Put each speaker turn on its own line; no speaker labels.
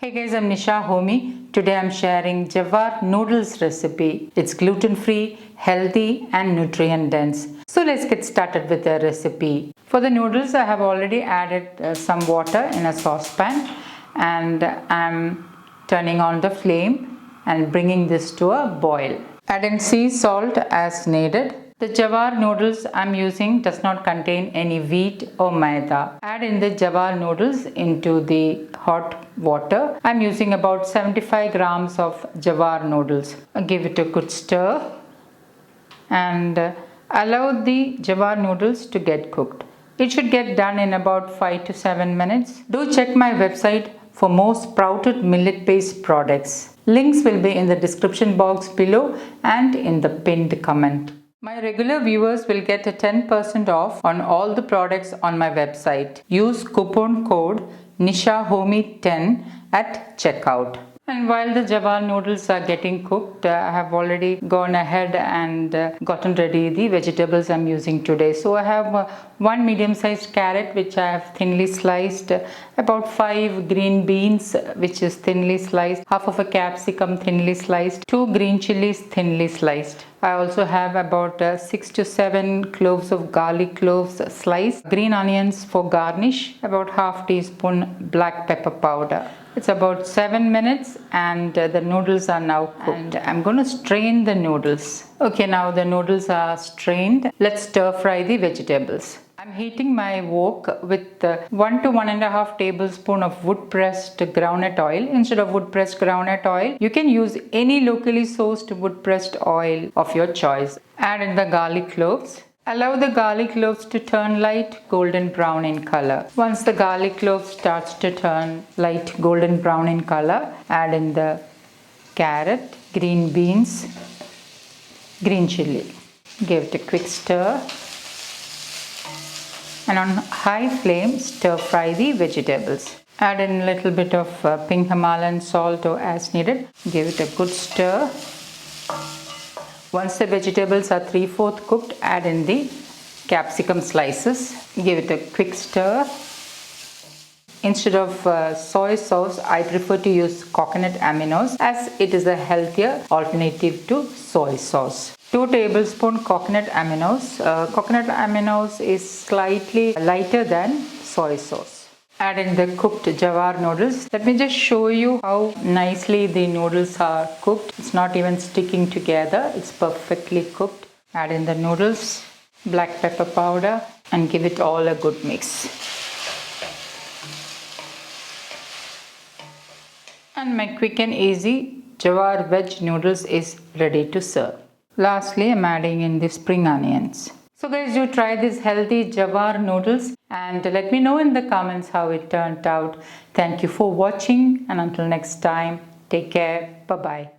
Hey guys, I'm Nisa Homey. Today I'm sharing Jowar Noodles recipe. It's gluten-free, healthy and nutrient dense. So let's get started with the recipe. For the noodles, I have already added some water in a saucepan and I'm turning on the flame and bringing this to a boil. Add in sea salt as needed. The Jowar noodles I'm using does not contain any wheat or maida. Add in the Jowar noodles into the hot water. I'm using about 75 grams of Jowar noodles. Give it a good stir and allow the Jowar noodles to get cooked. It should get done in about 5 to 7 minutes. Do check my website for more sprouted millet based products. Links will be in the description box below and in the pinned comment. My regular viewers will get a 10% off on all the products on my website. Use coupon code Nisa Homey 10 at checkout. And while the Jowar noodles are getting cooked, I have already gone ahead and gotten ready the vegetables I'm using today. So I have one medium-sized carrot which I have thinly sliced, about 5 green beans which is thinly sliced, half of a capsicum thinly sliced, 2 green chillies thinly sliced. I also have about 6 to 7 cloves of garlic cloves sliced, green onions for garnish, about half teaspoon black pepper powder. It's about 7 minutes and the noodles are now cooked. And I'm going to strain the noodles. Okay, now the noodles are strained. Let's stir fry the vegetables. I'm heating my wok with 1 to 1.5 tablespoon of wood pressed groundnut oil. Instead of wood pressed groundnut oil, you can use any locally sourced wood pressed oil of your choice. Add in the garlic cloves. Allow the garlic cloves to turn light golden brown in color. Once the garlic clove starts to turn light golden brown in color, add in the carrot, green beans, green chilli. Give it a quick stir. And on high flame, stir fry the vegetables. Add in a little bit of pink Himalayan salt or as needed. Give it a good stir. Once the vegetables are 3/4 cooked, add in the capsicum slices. Give it a quick stir. Instead of soy sauce, I prefer to use coconut aminos as it is a healthier alternative to soy sauce. 2 tablespoons coconut aminos. Coconut aminos is slightly lighter than soy sauce. Add in the cooked Jowar noodles. Let me just show you how nicely the noodles are cooked. It's not even sticking together. It's perfectly cooked. Add in the noodles, black pepper powder and give it all a good mix. And my quick and easy Jowar Veg Noodles is ready to serve. Lastly, I'm adding in the spring onions. So guys, do try this healthy Jowar noodles and let me know in the comments how it turned out. Thank you for watching and until next time, take care. Bye-bye.